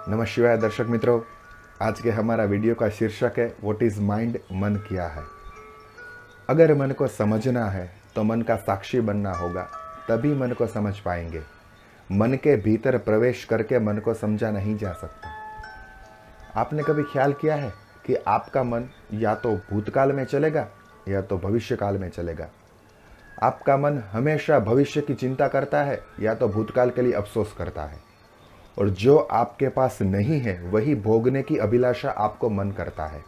नमः शिवाय दर्शक मित्रों, आज के हमारा वीडियो का शीर्षक है व्हाट इज़ माइंड, मन क्या है। अगर मन को समझना है तो मन का साक्षी बनना होगा, तभी मन को समझ पाएंगे। मन के भीतर प्रवेश करके मन को समझा नहीं जा सकता। आपने कभी ख्याल किया है कि आपका मन या तो भूतकाल में चलेगा या तो भविष्य काल में चलेगा। आपका मन हमेशा भविष्य की चिंता करता है या तो भूतकाल के लिए अफसोस करता है। और जो आपके पास नहीं है वही भोगने की अभिलाषा आपको मन करता है।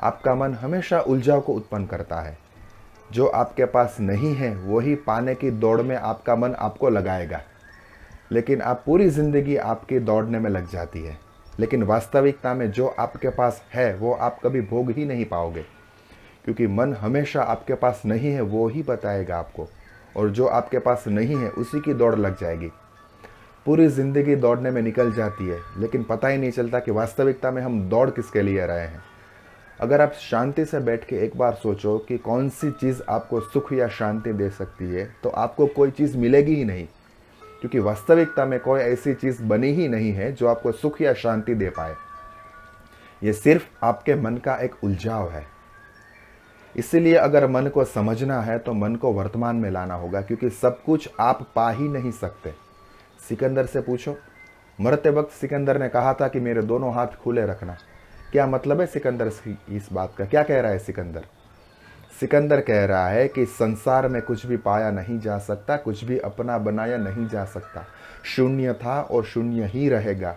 आपका मन हमेशा उलझाव को उत्पन्न करता है। जो आपके पास नहीं है वही पाने की दौड़ में आपका मन आपको लगाएगा, लेकिन आप पूरी जिंदगी आपकी दौड़ने में लग जाती है। लेकिन वास्तविकता में जो आपके पास है वो आप कभी भोग ही नहीं पाओगे, क्योंकि मन हमेशा आपके पास नहीं है वो ही बताएगा आपको, और जो आपके पास नहीं है उसी की दौड़ लग जाएगी। पूरी ज़िंदगी दौड़ने में निकल जाती है, लेकिन पता ही नहीं चलता कि वास्तविकता में हम दौड़ किसके लिए रहे हैं। अगर आप शांति से बैठ के एक बार सोचो कि कौन सी चीज़ आपको सुख या शांति दे सकती है, तो आपको कोई चीज़ मिलेगी ही नहीं, क्योंकि वास्तविकता में कोई ऐसी चीज़ बनी ही नहीं है जो आपको सुख या शांति दे पाए। ये सिर्फ आपके मन का एक उलझाव है। इसीलिए अगर मन को समझना है तो मन को वर्तमान में लाना होगा, क्योंकि सब कुछ आप पा ही नहीं सकते। सिकंदर से पूछो, मरते वक्त सिकंदर ने कहा था कि मेरे दोनों हाथ खुले रखना। क्या मतलब है सिकंदर इस बात का? क्या कह रहा है सिकंदर? सिकंदर कह रहा है कि संसार में कुछ भी पाया नहीं जा सकता, कुछ भी अपना बनाया नहीं जा सकता। शून्य था और शून्य ही रहेगा।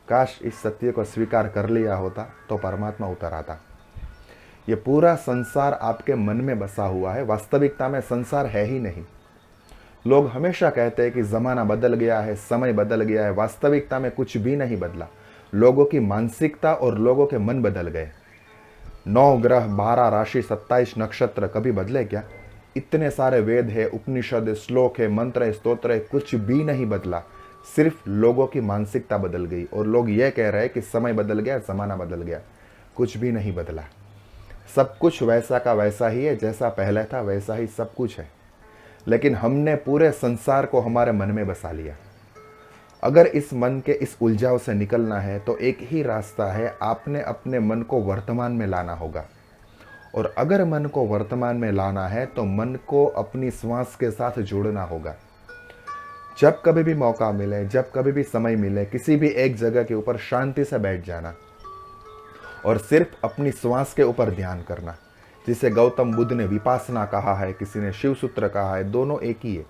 काश इस सत्य को स्वीकार कर लिया होता तो परमात्मा उतर आता। ये पूरा संसार आपके मन में बसा हुआ है। वास्तविकता में संसार है ही नहीं। लोग हमेशा कहते हैं कि ज़माना बदल गया है, समय बदल गया है। वास्तविकता में कुछ भी नहीं बदला। लोगों की मानसिकता और लोगों के मन बदल गए। 9 ग्रह, 12 राशि, 27 नक्षत्र कभी बदले क्या? इतने सारे वेद है, उपनिषद, श्लोक है, मंत्र है, स्तोत्र है, कुछ भी नहीं बदला। सिर्फ लोगों की मानसिकता बदल गई और लोग ये कह रहे हैं कि समय बदल गया, ज़माना बदल गया। कुछ भी नहीं बदला। सब कुछ वैसा का वैसा ही है, जैसा पहले था वैसा ही सब कुछ है। लेकिन हमने पूरे संसार को हमारे मन में बसा लिया। अगर इस मन के इस उलझाव से निकलना है तो एक ही रास्ता है, आपने अपने मन को वर्तमान में लाना होगा। और अगर मन को वर्तमान में लाना है तो मन को अपनी श्वास के साथ जोड़ना होगा। जब कभी भी मौका मिले, जब कभी भी समय मिले, किसी भी एक जगह के ऊपर शांति से बैठ जाना और सिर्फ अपनी श्वास के ऊपर ध्यान करना। जिसे गौतम बुद्ध ने विपासना कहा है, किसी ने शिव सूत्र कहा है, दोनों एक ही है।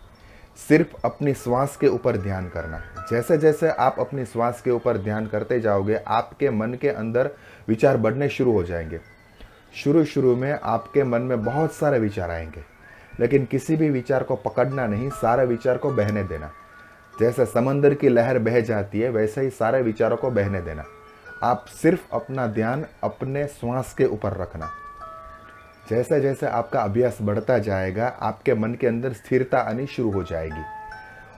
सिर्फ अपनी श्वास के ऊपर ध्यान करना। जैसे जैसे आप अपनी श्वास के ऊपर ध्यान करते जाओगे, आपके मन के अंदर विचार बढ़ने शुरू हो जाएंगे। शुरू में आपके मन में बहुत सारे विचार आएंगे, लेकिन किसी भी विचार को पकड़ना नहीं, सारे विचार को बहने देना। जैसे समंदर की लहर बह जाती है, वैसे ही सारे विचारों को बहने देना। आप सिर्फ अपना ध्यान अपने श्वास के ऊपर रखना। जैसे जैसे आपका अभ्यास बढ़ता जाएगा, आपके मन के अंदर स्थिरता आनी शुरू हो जाएगी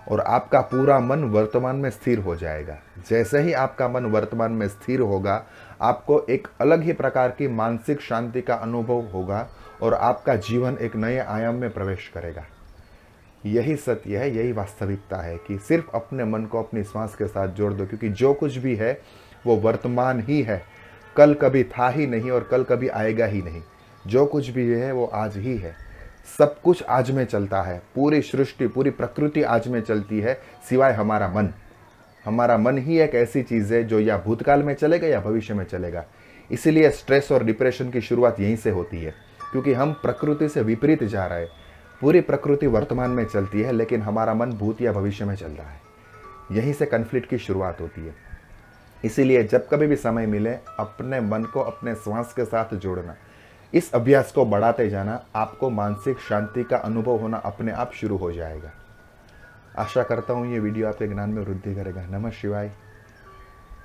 और आपका पूरा मन वर्तमान में स्थिर हो जाएगा। जैसे ही आपका मन वर्तमान में स्थिर होगा, आपको एक अलग ही प्रकार की मानसिक शांति का अनुभव होगा और आपका जीवन एक नए आयाम में प्रवेश करेगा। यही सत्य है, यही वास्तविकता है कि सिर्फ अपने मन को अपनी श्वास के साथ जोड़ दो, क्योंकि जो कुछ भी है वो वर्तमान ही है। कल कभी था ही नहीं और कल कभी आएगा ही नहीं। जो कुछ भी है वो आज ही है। सब कुछ आज में चलता है। पूरी सृष्टि, पूरी प्रकृति आज में चलती है, सिवाय हमारा मन। हमारा मन ही एक ऐसी चीज़ है जो या भूतकाल में चलेगा या भविष्य में चलेगा। इसीलिए स्ट्रेस और डिप्रेशन की शुरुआत यहीं से होती है, क्योंकि हम प्रकृति से विपरीत जा रहे हैं। पूरी प्रकृति वर्तमान में चलती है, लेकिन हमारा मन भूत या भविष्य में चल रहा है। यहीं से कन्फ्लिक्ट की शुरुआत होती है। इसीलिए जब कभी भी समय मिले, अपने मन को अपने श्वास के साथ जोड़ना। इस अभ्यास को बढ़ाते जाना, आपको मानसिक शांति का अनुभव होना अपने आप शुरू हो जाएगा। आशा करता हूँ ये वीडियो आपके ज्ञान में वृद्धि करेगा। नमः शिवाय।